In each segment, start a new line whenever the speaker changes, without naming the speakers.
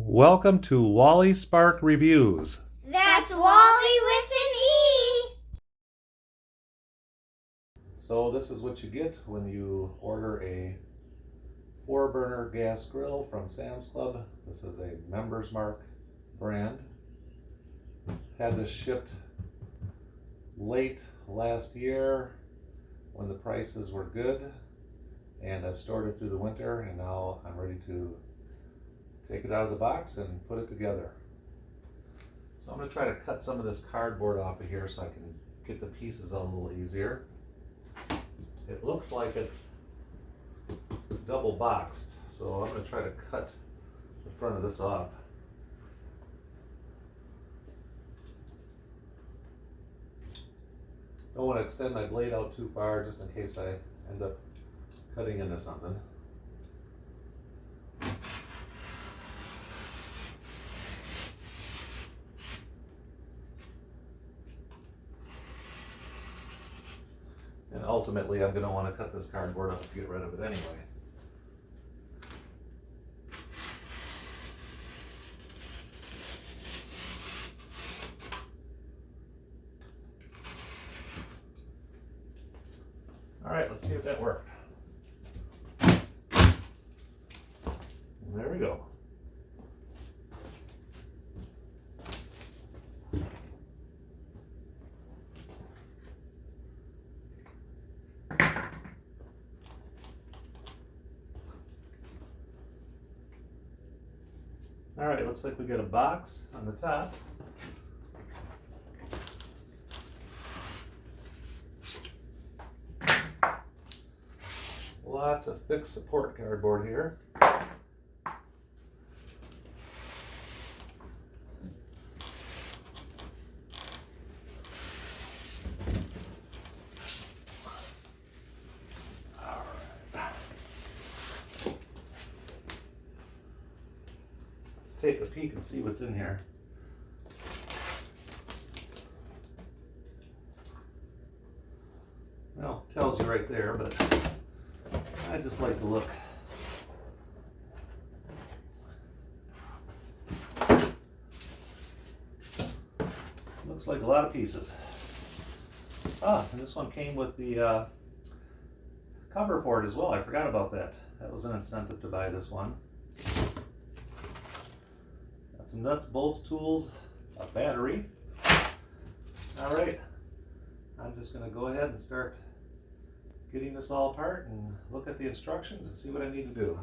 Welcome to Wally Spark Reviews.
That's Wally with an E!
So this is what you get when you order a 4-burner gas grill from Sam's Club. This is a Members Mark brand. Had this shipped late last year when the prices were good, and I've stored it through the winter, and now I'm ready to take it out of the box and put it together. So I'm going to try to cut some of this cardboard off of here so I can get the pieces out a little easier. It looked like it double boxed, so I'm going to try to cut the front of this off. Don't want to extend my blade out too far just in case I end up cutting into something. And ultimately, I'm going to want to cut this cardboard up to get rid of it anyway. All right, let's see if that worked. There we go. All right, looks like we got a box on the top. Lots of thick support cardboard here. Take a peek and see what's in here. Well, tells you right there, but I just like to look. Looks like a lot of pieces. Ah, and this one came with the cover for it as well. I forgot about that. That was an incentive to buy this one. Some nuts, bolts, tools, a battery. All right, I'm just going to go ahead and start getting this all apart and look at the instructions and see what I need to do.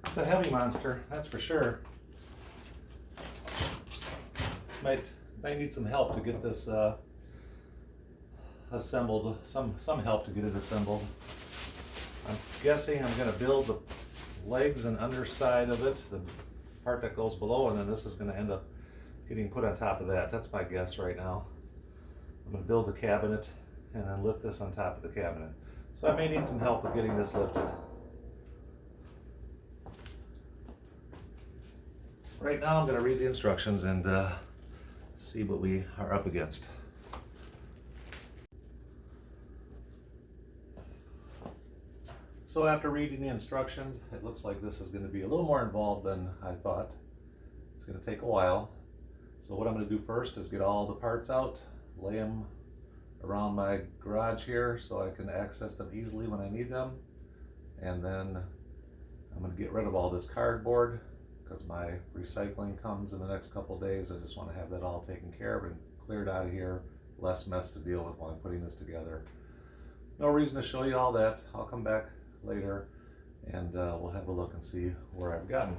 It's a heavy monster, that's for sure. Might need some help to get this assembled. Some help to get it assembled. I'm guessing I'm going to build the legs and underside of it, the part that goes below, and then this is going to end up getting put on top of that. That's my guess right now. I'm going to build the cabinet and then lift this on top of the cabinet. So I may need some help with getting this lifted. Right now I'm going to read the instructions and see what we are up against. So after reading the instructions, it looks like this is going to be a little more involved than I thought. It's going to take a while. So what I'm going to do first is get all the parts out, lay them around my garage here so I can access them easily when I need them. And then I'm going to get rid of all this cardboard because my recycling comes in the next couple of days. I just want to have that all taken care of and cleared out of here. Less mess to deal with while I'm putting this together. No reason to show you all that. I'll come back later and we'll have a look and see where I've gotten.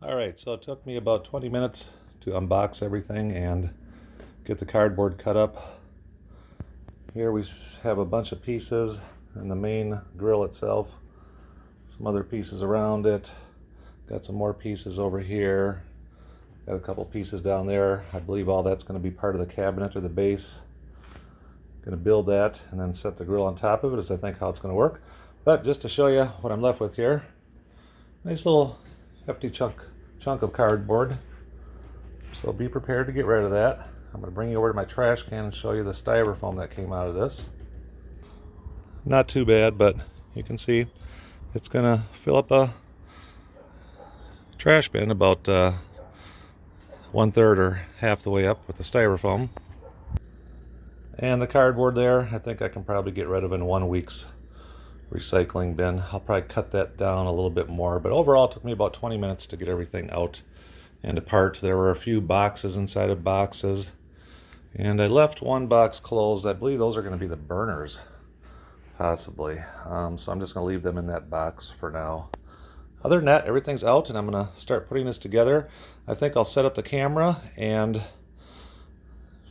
Alright, so it took me about 20 minutes to unbox everything and get the cardboard cut up. Here we have a bunch of pieces and the main grill itself, some other pieces around it, got some more pieces over here, got a couple pieces down there. I believe all that's going to be part of the cabinet or the base. Going to build that and then set the grill on top of it is I think how it's going to work. But just to show you what I'm left with here, nice little hefty chunk of cardboard. So be prepared to get rid of that. I'm going to bring you over to my trash can and show you the styrofoam that came out of this. Not too bad, but you can see it's going to fill up a trash bin about 1/3 or half the way up with the styrofoam. And the cardboard there, I think I can probably get rid of in 1 week's recycling bin. I'll probably cut that down a little bit more, but overall it took me about 20 minutes to get everything out and apart. There were a few boxes inside of boxes, and I left one box closed. I believe those are going to be the burners, possibly. So I'm just going to leave them in that box for now. Other than that, everything's out, and I'm going to start putting this together. I think I'll set up the camera and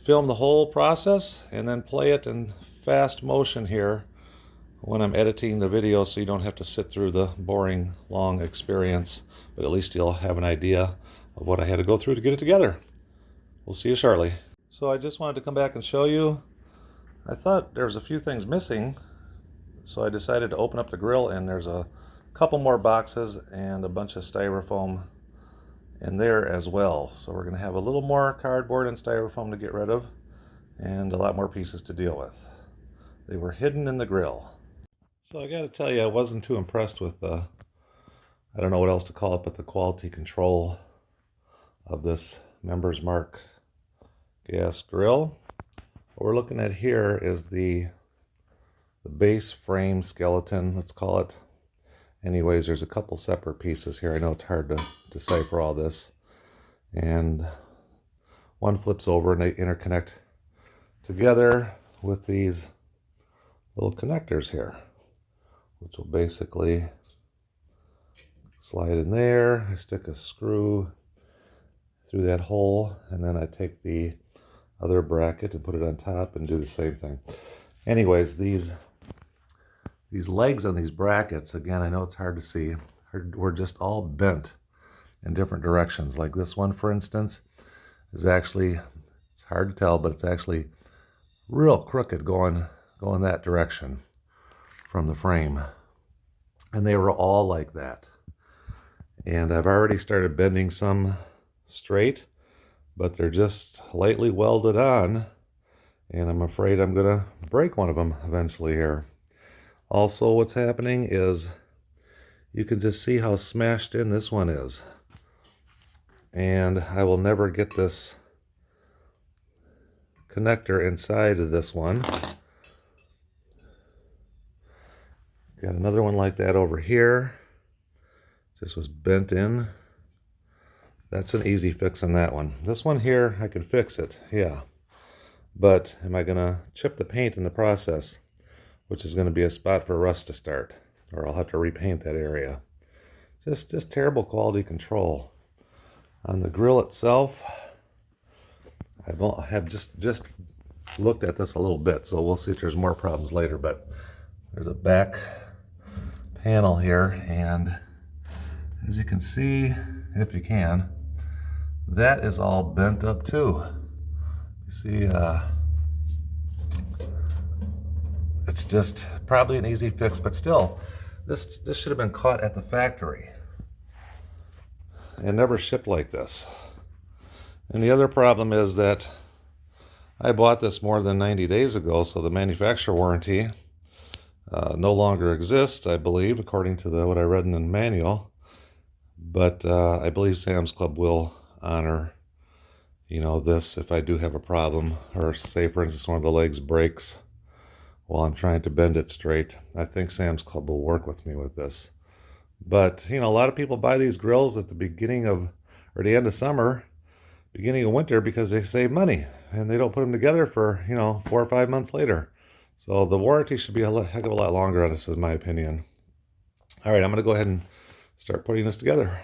film the whole process and then play it in fast motion here when I'm editing the video, so you don't have to sit through the boring long experience, but at least you'll have an idea of what I had to go through to get it together. We'll see you shortly. So I just wanted to come back and show you, I thought there was a few things missing, so I decided to open up the grill, and there's a couple more boxes and a bunch of styrofoam in there as well. So we're going to have a little more cardboard and styrofoam to get rid of and a lot more pieces to deal with. They were hidden in the grill. So I got to tell you, I wasn't too impressed with the, I don't know what else to call it, but the quality control of this Members Mark gas grill. What we're looking at here is the base frame skeleton, let's call it. Anyways, there's a couple separate pieces here. I know it's hard to decipher all this. And one flips over and they interconnect together with these little connectors here, which will basically slide in there. I stick a screw through that hole, and then I take the other bracket and put it on top and do the same thing. Anyways, these legs on these brackets, again, I know it's hard to see, were just all bent in different directions. Like this one, for instance, is actually, it's hard to tell, but it's actually real crooked going that direction from the frame. And they were all like that. And I've already started bending some straight, but they're just lightly welded on, and I'm afraid I'm gonna break one of them eventually here. Also, what's happening is you can just see how smashed in this one is, and I will never get this connector inside of this one. Got another one like that over here, just was bent in. That's an easy fix on that one. This one here, I could fix it, yeah. But am I gonna chip the paint in the process, which is gonna be a spot for rust to start, or I'll have to repaint that area. Just terrible quality control. On the grill itself, I have just looked at this a little bit, so we'll see if there's more problems later, but there's a back panel here, and as you can see, if you can, that is all bent up too. You see It's just probably an easy fix, but still, this should have been caught at the factory and never shipped like this. And the other problem is that I bought this more than 90 days ago, so the manufacturer warranty no longer exists, I believe, according to what I read in the manual. But I believe Sam's Club will honor, this if I do have a problem, or say, for instance, one of the legs breaks while I'm trying to bend it straight. I think Sam's Club will work with me with this. But, a lot of people buy these grills at the beginning of, or the end of summer, beginning of winter, because they save money and they don't put them together for 4 or 5 months later. So the warranty should be a heck of a lot longer on this, in my opinion. All right, I'm going to go ahead and start putting this together.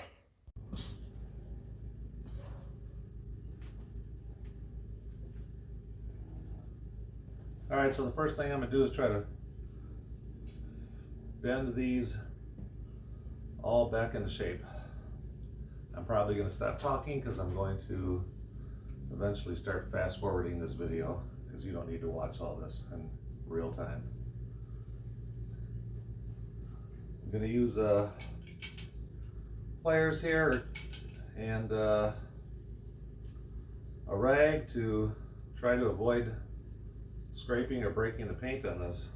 All right, so the first thing I'm going to do is try to bend these all back into shape. I'm probably going to stop talking because I'm going to eventually start fast forwarding this video, because you don't need to watch all this in real time. I'm going to use pliers here and a rag to try to avoid scraping or breaking the paint on this.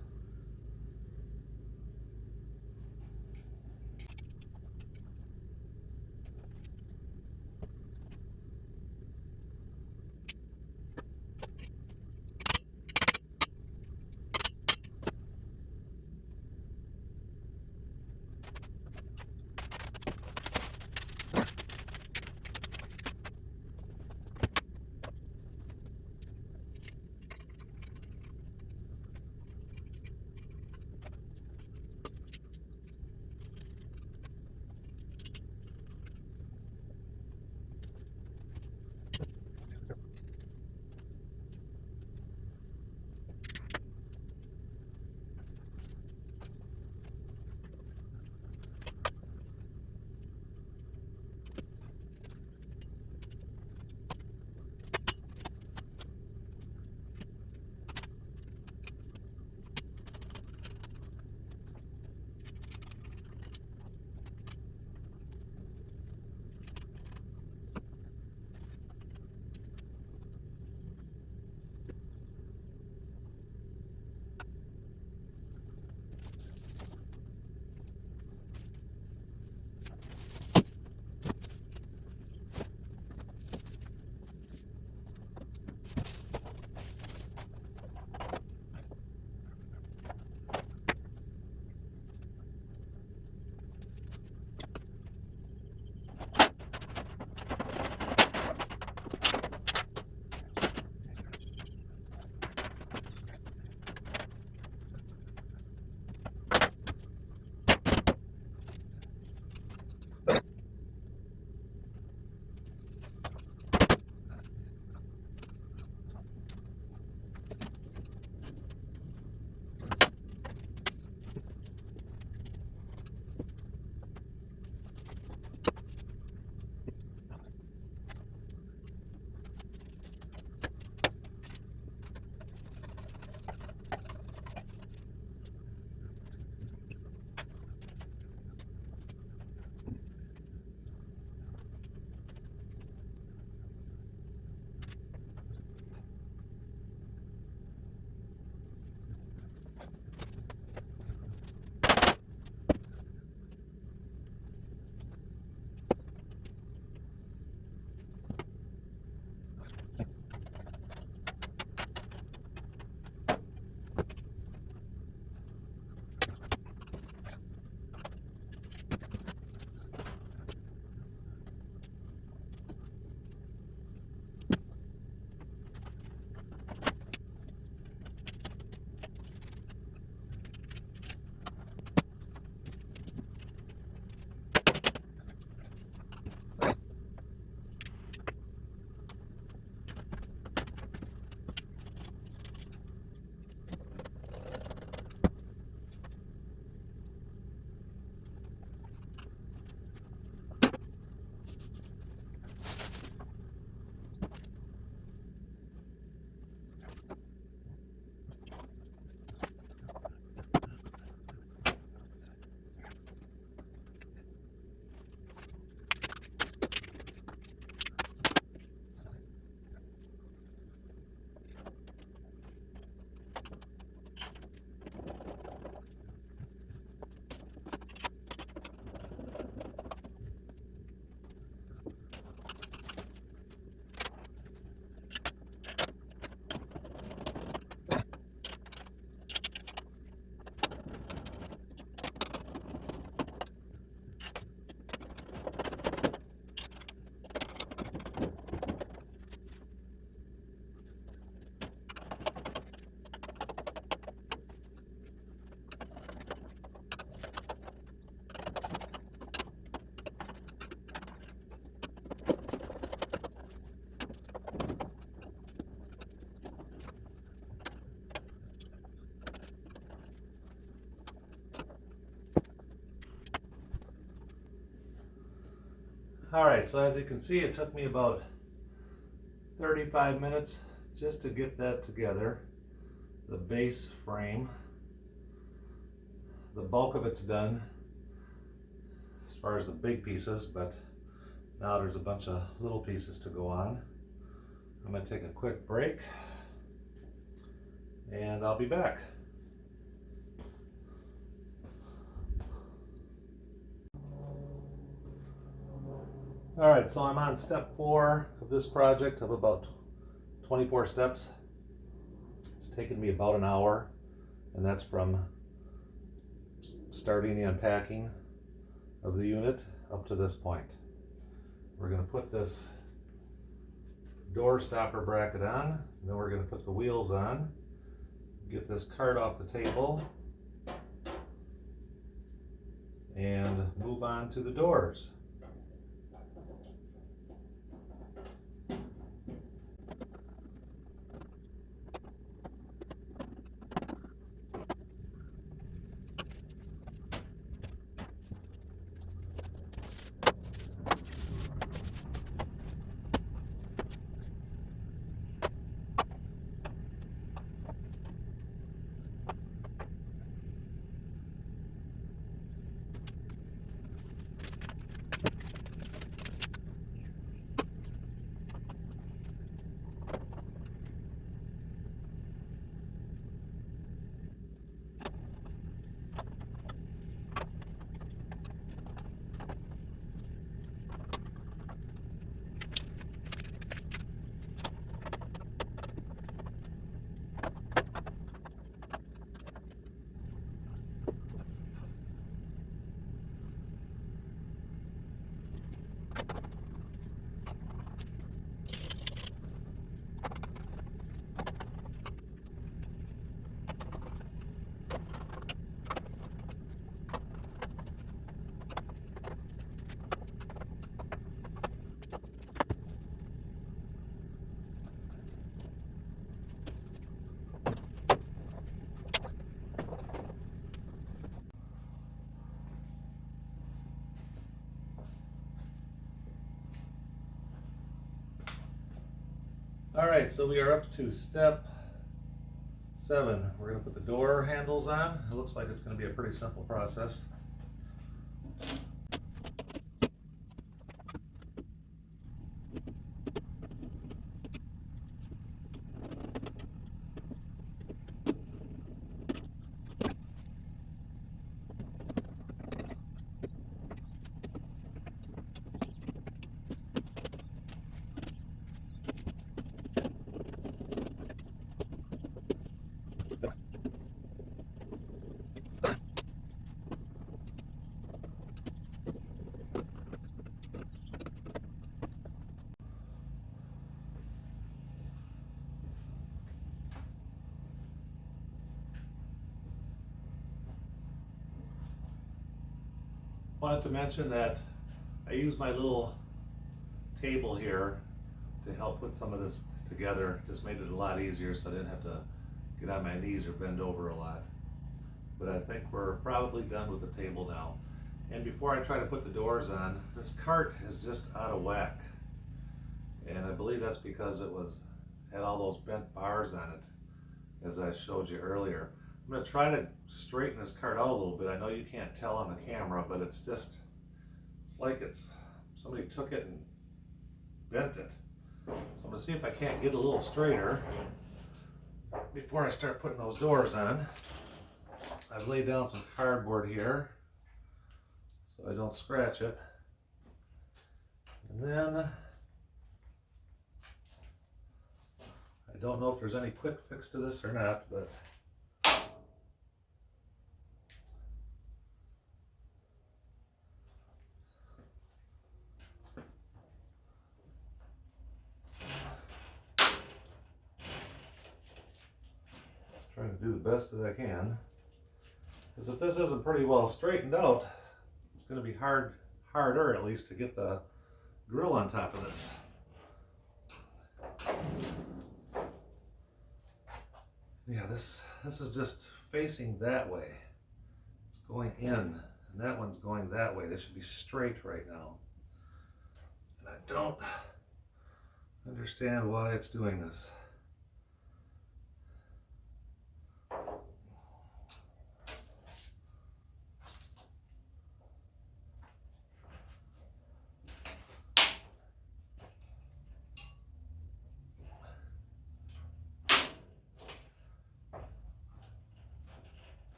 Alright, so as you can see, it took me about 35 minutes just to get that together. The base frame, the bulk of it's done as far as the big pieces, but now there's a bunch of little pieces to go on. I'm going to take a quick break and I'll be back. Alright, so I'm on step 4 of this project of about 24 steps. It's taken me about an hour, and that's from starting the unpacking of the unit up to this point. We're going to put this door stopper bracket on, and then we're going to put the wheels on, get this cart off the table, and move on to the doors. Alright, so we are up to step 7. We're going to put the door handles on. It looks like it's going to be a pretty simple process. Wanted to mention that I use my little table here to help put some of this together. Just made it a lot easier so I didn't have to get on my knees or bend over a lot. But I think we're probably done with the table now. And before I try to put the doors on, this cart is just out of whack. And I believe that's because it had all those bent bars on it, as I showed you earlier. I'm going to try to straighten this cart out a little bit. I know you can't tell on the camera, but it's like somebody took it and bent it. So I'm going to see if I can't get a little straighter before I start putting those doors on. I've laid down some cardboard here so I don't scratch it. And then I don't know if there's any quick fix to this or not, but trying to do the best that I can. Because if this isn't pretty well straightened out, it's going to be harder at least to get the grill on top of this. Yeah, this is just facing that way. It's going in, and that one's going that way. They should be straight right now. I don't understand why it's doing this.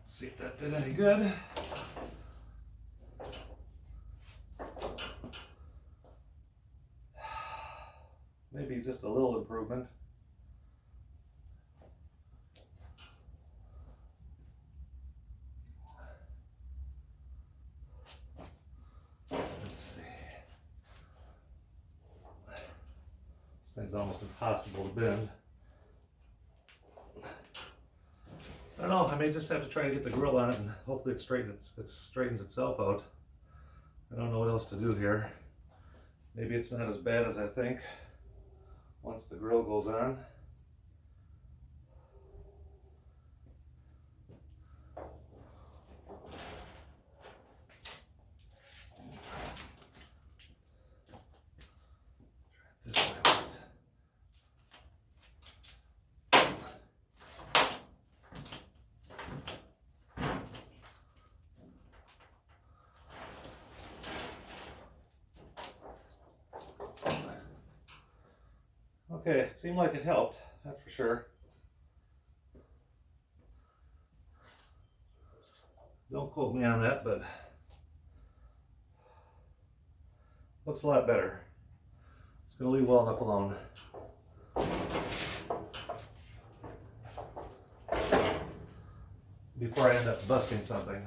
See if that did any good. Maybe just a little improvement. Let's see. This thing's almost impossible to bend. I don't know, I may just have to try to get the grill on it and hopefully it straightens itself out. I don't know what else to do here. Maybe it's not as bad as I think once the grill goes on. This way. Okay, it seemed like it helped, that's for sure. Don't quote me on that, but looks a lot better. It's gonna leave well enough alone. Before I end up busting something.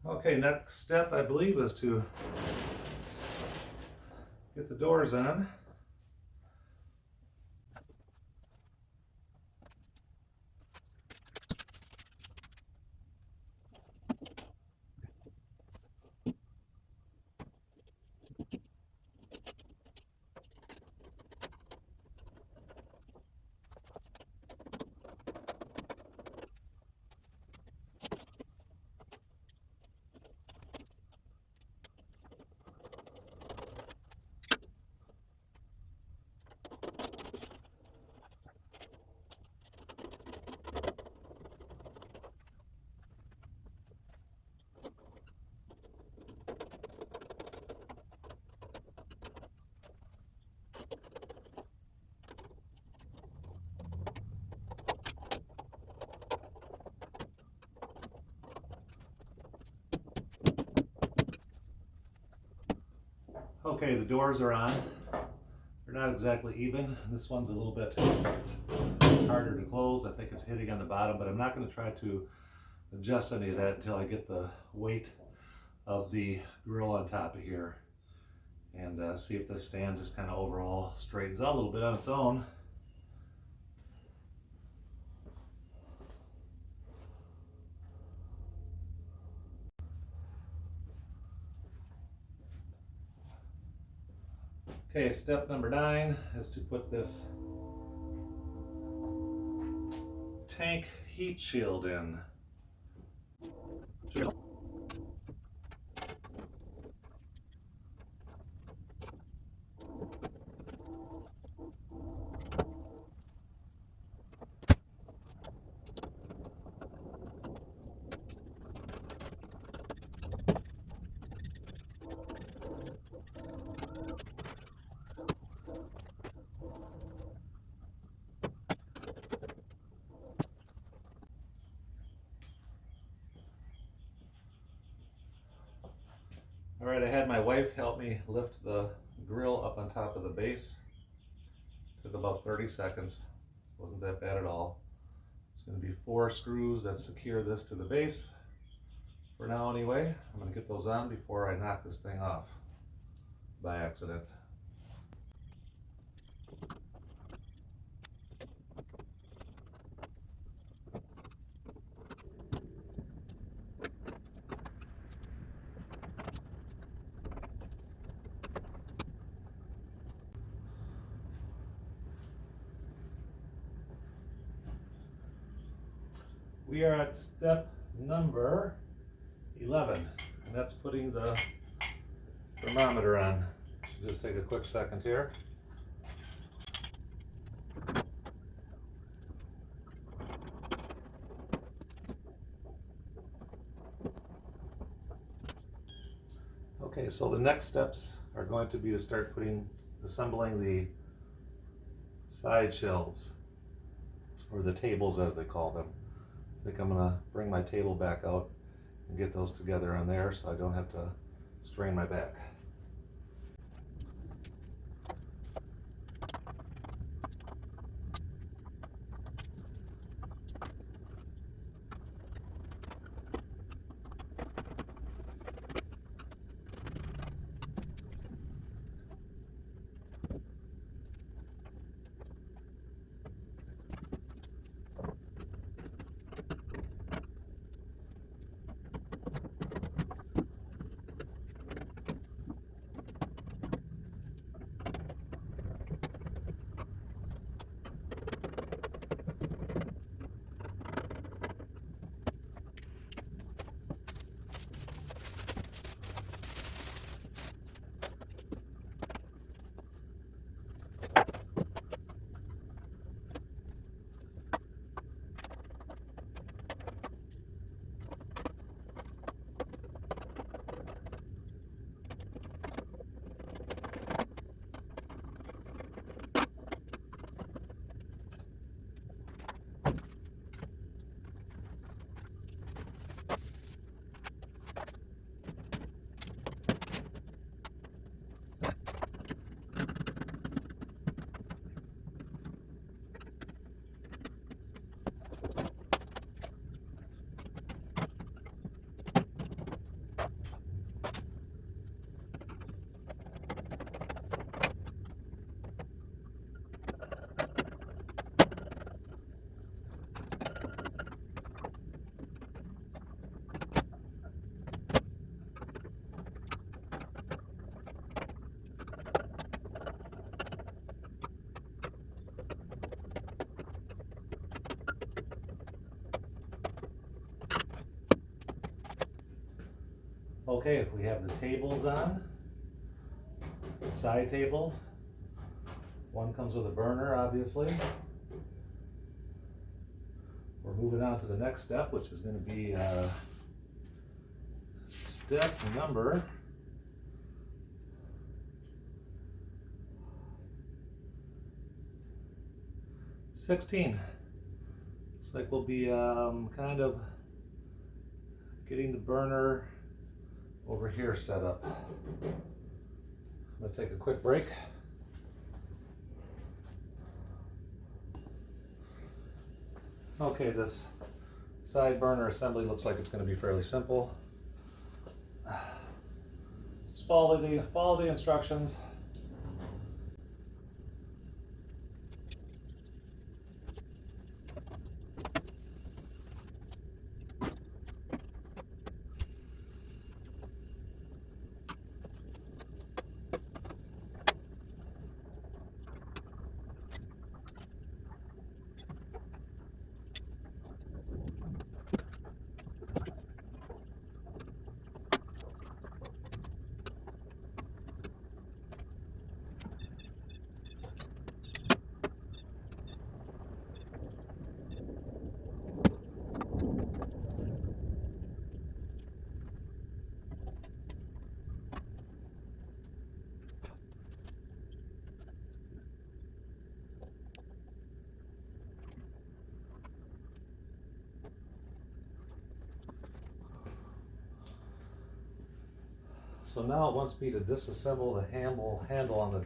Okay, next step I believe is to get the doors on. Okay, the doors are on. They're not exactly even. This one's a little bit harder to close. I think it's hitting on the bottom, but I'm not going to try to adjust any of that until I get the weight of the grill on top of here and see if this stand just kind of overall straightens out a little bit on its own. Okay, step number 9 is to put this tank heat shield in. All right, I had my wife help me lift the grill up on top of the base. Took about 30 seconds. Wasn't that bad at all. There's going to be 4 screws that secure this to the base. For now anyway, I'm going to get those on before I knock this thing off by accident. We are at step number 11, and that's putting the thermometer on. Should just take a quick second here. Okay, so the next steps are going to be to start assembling the side shelves, or the tables as they call them. I think I'm gonna bring my table back out and get those together on there so I don't have to strain my back. Okay, we have the tables on, the side tables. One comes with a burner, obviously. We're moving on to the next step, which is going to be step number 16. Looks like we'll be kind of getting the burner over here set up. I'm going to take a quick break. Okay, this side burner assembly looks like it's going to be fairly simple. Just follow the instructions. So now it wants me to disassemble the handle on the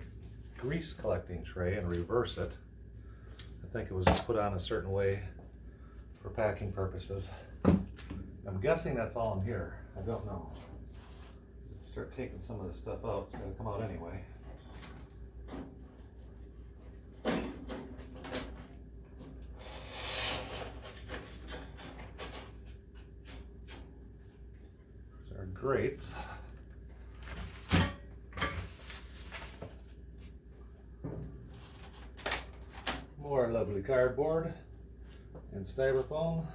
grease collecting tray and reverse it. I think it was just put on a certain way for packing purposes. I'm guessing that's all in here. I don't know. Start taking some of this stuff out. It's going to come out anyway. There's our grates. More lovely cardboard and styrofoam.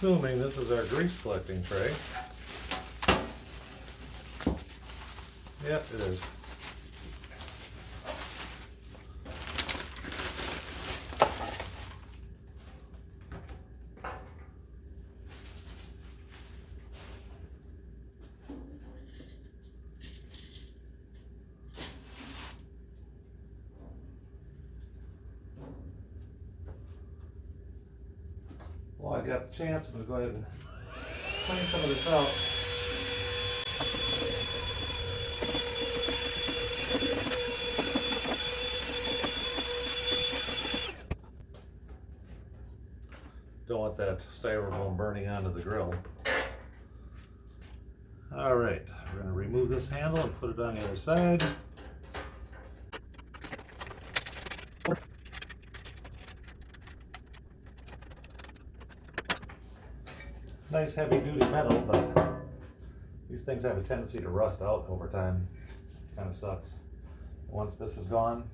assuming this is our grease collecting tray. Yep, it is. Well, I got the chance. I'm going to go ahead and clean some of this out. Don't want that styrofoam burning onto the grill. All right, we're going to remove this handle and put it on the other side. Nice heavy duty metal, but these things have a tendency to rust out over time. Kind of sucks. Once this is gone,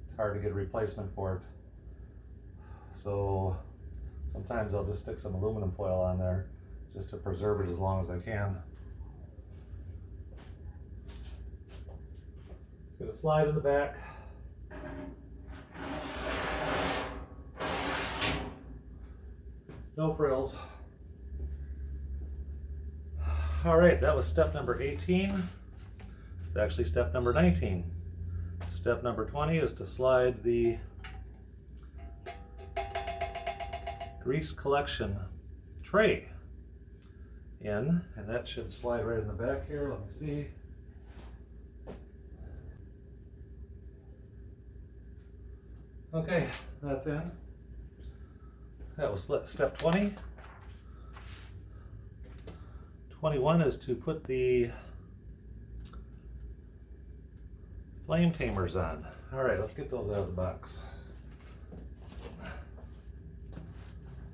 it's hard to get a replacement for it. So sometimes I'll just stick some aluminum foil on there just to preserve it as long as I can. It's going to slide in the back. No frills. All right, that was step number 18. It's actually step number 19. Step number 20 is to slide the grease collection tray in, and that should slide right in the back here. Let me see. Okay, that's in. That was step 20. 21 is to put the flame tamers on. All right, let's get those out of the box.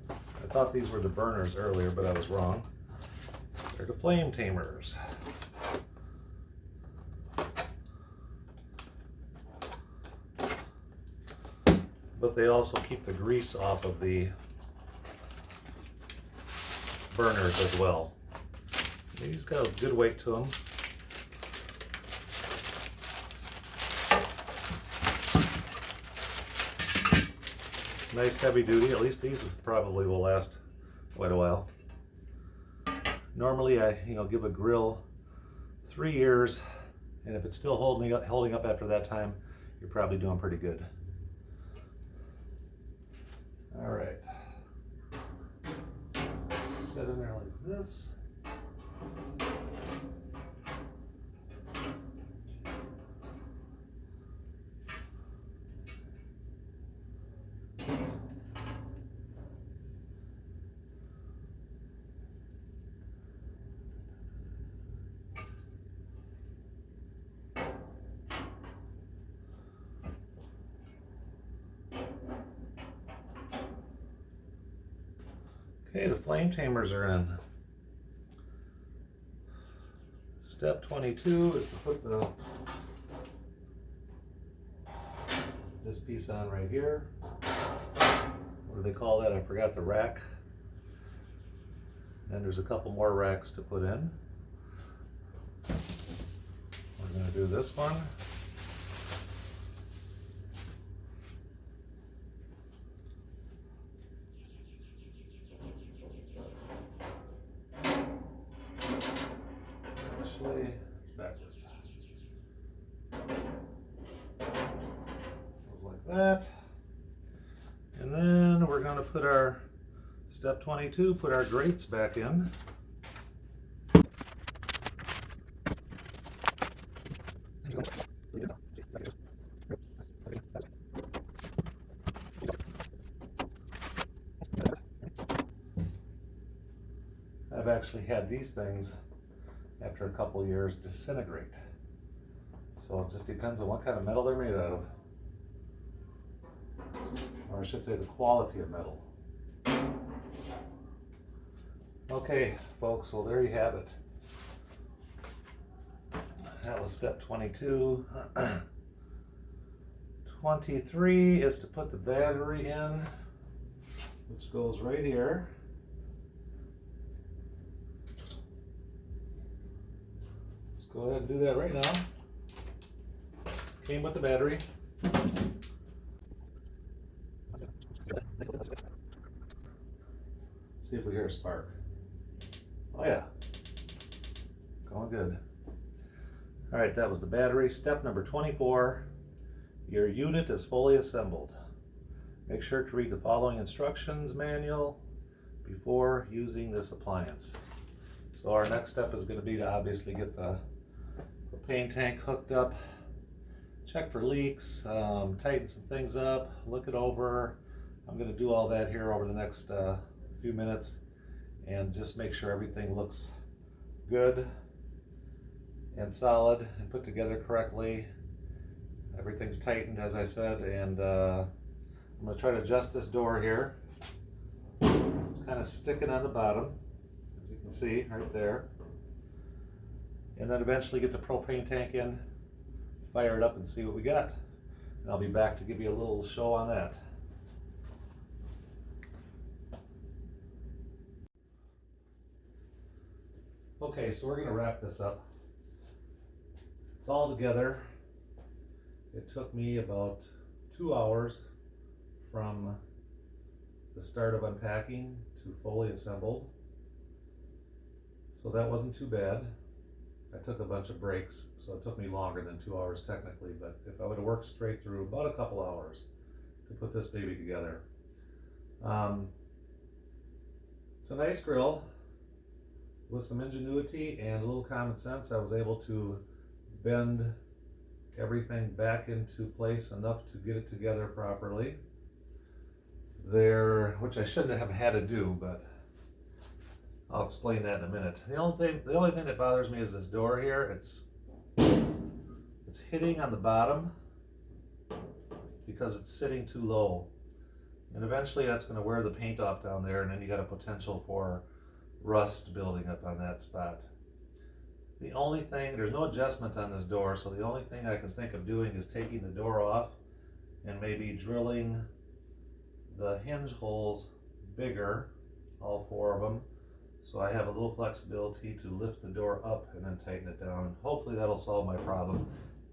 I thought these were the burners earlier, but I was wrong. They're the flame tamers. But they also keep the grease off of the burners as well. These got a good weight to them. Nice heavy duty. At least these probably will last quite a while. Normally I give a grill 3 years, and if it's still holding up after that time, you're probably doing pretty good. All right. Set in there like this. Okay, the flame tamers are in. Step 22 is to put this piece on right here. What do they call that? I forgot. The rack. And there's a couple more racks to put in. We're going to do this one. Actually, it's backwards. Goes like that. And then we're going to put our step 22, put our grates back in. I've actually had these things after a couple years disintegrate. So it just depends on what kind of metal they're made out of. Or I should say the quality of metal. Okay, folks, well there you have it. That was step 22. 23 is to put the battery in, which goes right here. go ahead and do that right now. Came with the battery. See if we hear a spark. Oh yeah, going good. All right, that was the battery. Step number 24, your unit is fully assembled. Make sure to read the following instructions manual before using this appliance. So our next step is going to be to obviously get the propane tank hooked up, check for leaks, tighten some things up, look it over. I'm going to do all that here over the next few minutes and just make sure everything looks good and solid and put together correctly. Everything's tightened, as I said, and I'm going to try to adjust this door here. It's kind of sticking on the bottom, as you can see right there. And then eventually get the propane tank in, fire it up and see what we got. And I'll be back to give you a little show on that. Okay, so we're going to wrap this up. It's all together. It took me about 2 hours from the start of unpacking to fully assembled. So that wasn't too bad. I took a bunch of breaks, so it took me longer than 2 hours technically, but if I would have worked straight through, about a couple hours to put this baby together. It's a nice grill. With some ingenuity and a little common sense, I was able to bend everything back into place enough to get it together properly. Which I shouldn't have had to do, but I'll explain that in a minute. The only thing that bothers me is this door here. It's hitting on the bottom because it's sitting too low. And eventually that's going to wear the paint off down there, and then you got a potential for rust building up on that spot. The only thing, there's no adjustment on this door, so the only thing I can think of doing is taking the door off and maybe drilling the hinge holes bigger, all 4 of them, so I have a little flexibility to lift the door up and then tighten it down. Hopefully that'll solve my problem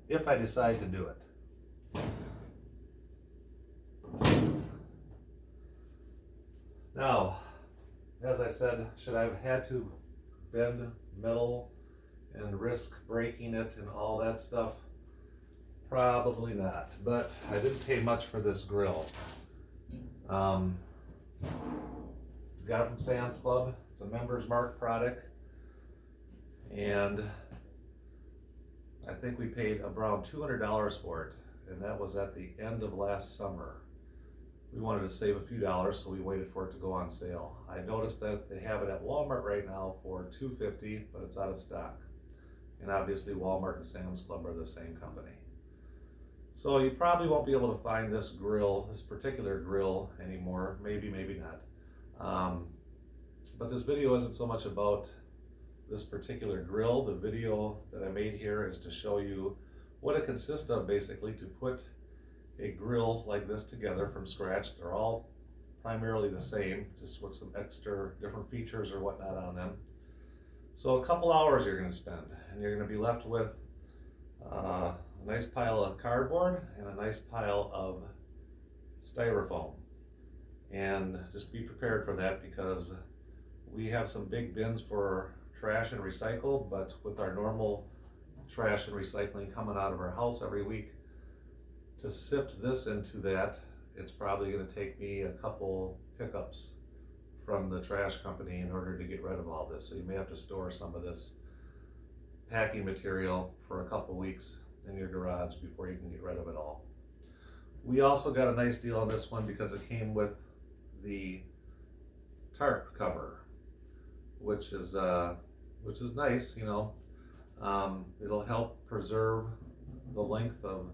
if I decide to do it. Now, as I said, should I have had to bend metal and risk breaking it and all that stuff? Probably not, but I didn't pay much for this grill. Got it from Sam's Club. It's a Members Mark product, and I think we paid around $200 for it, and that was at the end of last summer. We wanted to save a few dollars, so we waited for it to go on sale. I noticed that they have it at Walmart right now for $250, but it's out of stock. And obviously Walmart and Sam's Club are the same company. So you probably won't be able to find this grill, this particular grill anymore. Maybe, maybe not. But this video isn't so much about this particular grill. The video that I made here is to show you what it consists of, basically, to put a grill like this together from scratch. They're all primarily the same, just with some extra different features or whatnot on them. So a couple hours you're going to spend, and you're going to be left with a nice pile of cardboard and a nice pile of styrofoam. And just be prepared for that, because we have some big bins for trash and recycle, but with our normal trash and recycling coming out of our house every week, to sift this into that, it's probably going to take me a couple pickups from the trash company in order to get rid of all this. So you may have to store some of this packing material for a couple weeks in your garage before you can get rid of it all. We also got a nice deal on this one because it came with the tarp cover, which is nice, you know. It'll help preserve the length of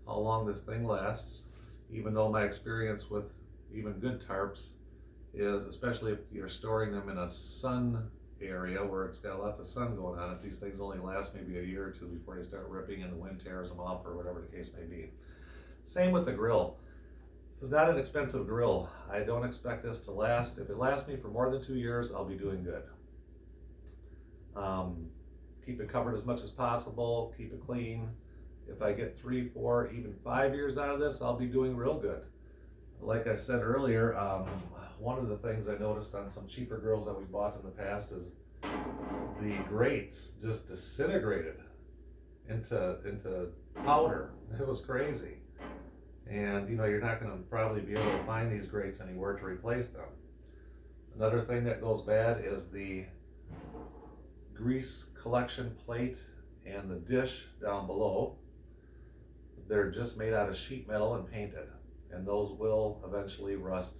how long this thing lasts, even though my experience with even good tarps is, especially if you're storing them in a sun area where it's got lots of sun going on it, these things only last maybe a year or two before they start ripping and the wind tears them off, or whatever the case may be. Same with the grill. This is not an expensive grill. I don't expect this to last. If it lasts me for more than 2 years, I'll be doing good. keep it covered as much as possible, keep it clean. If I get 3, 4, even 5 years out of this, I'll be doing real good. Like I said earlier, one of the things I noticed on some cheaper grills that we bought in the past is the grates just disintegrated into powder. It was crazy. And you know, you're not going to probably be able to find these grates anywhere to replace them. Another thing that goes bad is the grease collection plate and the dish down below. They're just made out of sheet metal and painted, and those will eventually rust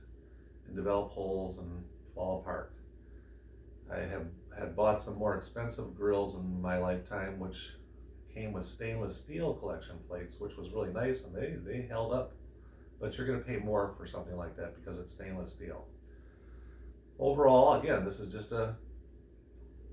and develop holes and fall apart. I had bought some more expensive grills in my lifetime, which came with stainless steel collection plates, which was really nice, and they held up. But you're going to pay more for something like that because it's stainless steel. Overall, again, this is just a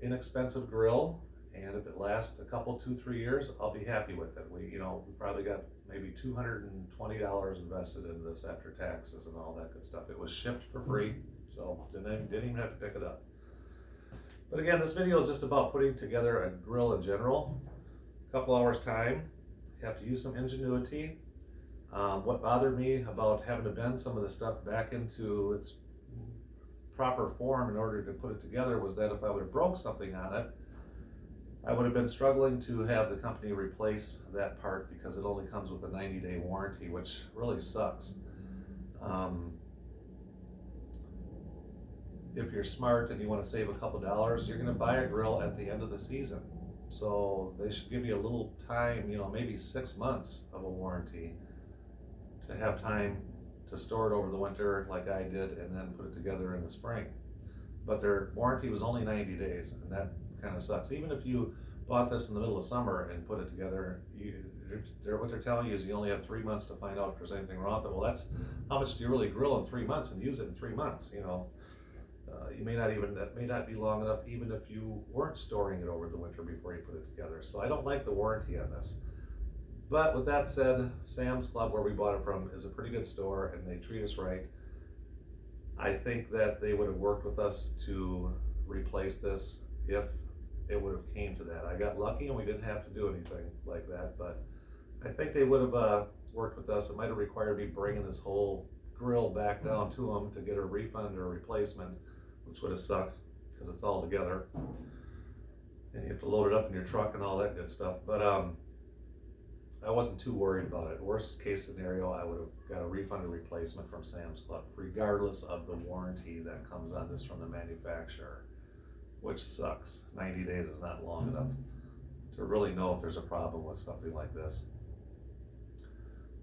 inexpensive grill, and if it lasts a couple, 2, 3 years, I'll be happy with it. We probably got maybe $220 invested in this after taxes and all that good stuff. It was shipped for free, so didn't even have to pick it up. But again, this video is just about putting together a grill in general. A couple hours time, you have to use some ingenuity. What bothered me about having to bend some of the stuff back into its proper form in order to put it together was that if I would have broke something on it, I would have been struggling to have the company replace that part because it only comes with a 90-day warranty, which really sucks. If you're smart and you want to save a couple dollars, you're going to buy a grill at the end of the season. So they should give you a little time, maybe 6 months of a warranty to have time to store it over the winter like I did and then put it together in the spring. But their warranty was only 90 days, and that kind of sucks. Even if you bought this in the middle of summer and put it together, what they're telling you is you only have 3 months to find out if there's anything wrong with it. Well, that's how much do you really grill in 3 months and use it in 3 months? That may not be long enough even if you weren't storing it over the winter before you put it together. So I don't like the warranty on this. But with that said, Sam's Club, where we bought it from, is a pretty good store and they treat us right. I think that they would have worked with us to replace this if it would have came to that. I got lucky and we didn't have to do anything like that, but I think they would have worked with us. It might have required me bringing this whole grill back down to them to get a refund or a replacement, which would have sucked because it's all together and you have to load it up in your truck and all that good stuff. But I wasn't too worried about it. Worst case scenario, I would have got a refund or replacement from Sam's Club, regardless of the warranty that comes on this from the manufacturer, which sucks. 90 days is not long enough to really know if there's a problem with something like this.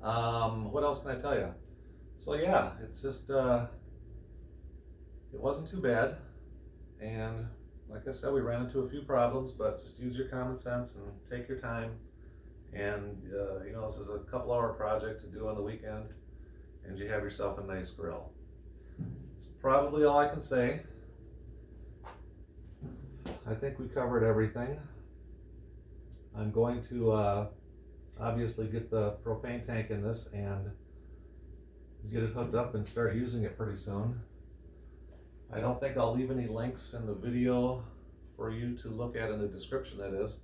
What else can I tell you? So yeah, it's just, it wasn't too bad. And like I said, we ran into a few problems, but just use your common sense and take your time. And this is a couple hour project to do on the weekend, and you have yourself a nice grill. It's probably all I can say. I think we covered everything. I'm going to obviously get the propane tank in this and get it hooked up and start using it pretty soon. I don't think I'll leave any links in the video for you to look at in the description, that is.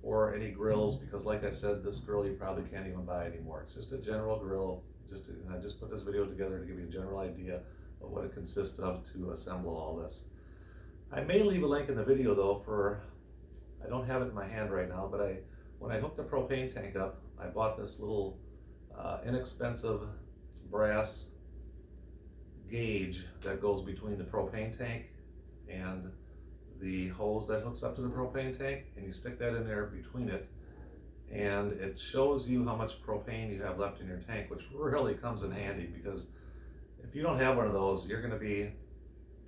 For any grills, because like I said, this grill you probably can't even buy anymore. It's just a general grill. I just put this video together to give you a general idea of what it consists of to assemble all this. I may leave a link in the video though I don't have it in my hand right now, but when I hooked the propane tank up, I bought this little inexpensive brass gauge that goes between the propane tank and the hose that hooks up to the propane tank, and you stick that in there between it, and it shows you how much propane you have left in your tank, which really comes in handy because if you don't have one of those, you're going to be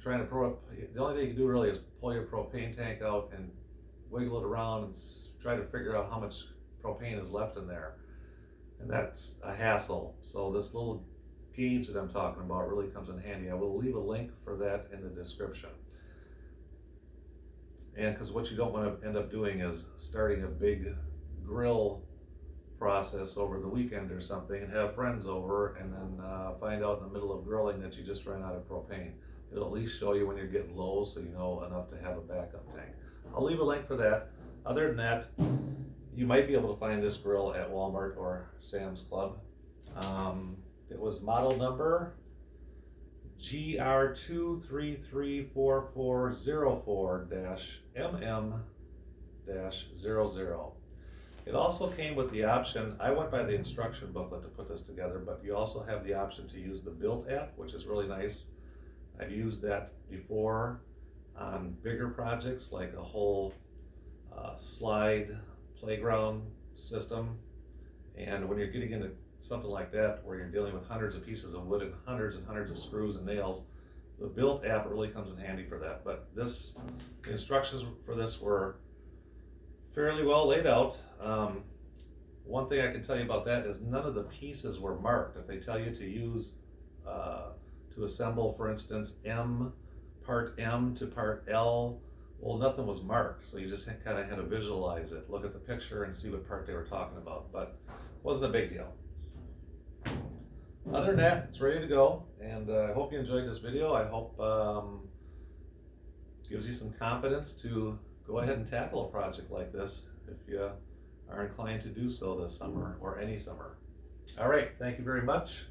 trying to the only thing you can do really is pull your propane tank out and wiggle it around and try to figure out how much propane is left in there, and that's a hassle. So this little gauge that I'm talking about really comes in handy. I will leave a link for that in the description. And because what you don't want to end up doing is starting a big grill process over the weekend or something and have friends over and then find out in the middle of grilling that you just ran out of propane. It'll at least show you when you're getting low so you know enough to have a backup tank. I'll leave a link for that. Other than that, you might be able to find this grill at Walmart or Sam's Club. It was model number GR2334404-MM-00. It also came with the option, I went by the instruction booklet to put this together, but you also have the option to use the Built app, which is really nice. I've used that before on bigger projects like a whole slide playground system. And when you're getting into something like that, where you're dealing with hundreds of pieces of wood and hundreds of screws and nails, the Built app really comes in handy for that. But the instructions for this were fairly well laid out. One thing I can tell you about that is none of the pieces were marked. If they tell you to use, to assemble, for instance, part M to part L, well, nothing was marked. So you just kind of had to visualize it, look at the picture and see what part they were talking about, but it wasn't a big deal. Other than that, it's ready to go, and I hope you enjoyed this video. I hope gives you some confidence to go ahead and tackle a project like this if you are inclined to do so this summer or any summer. All right, thank you very much.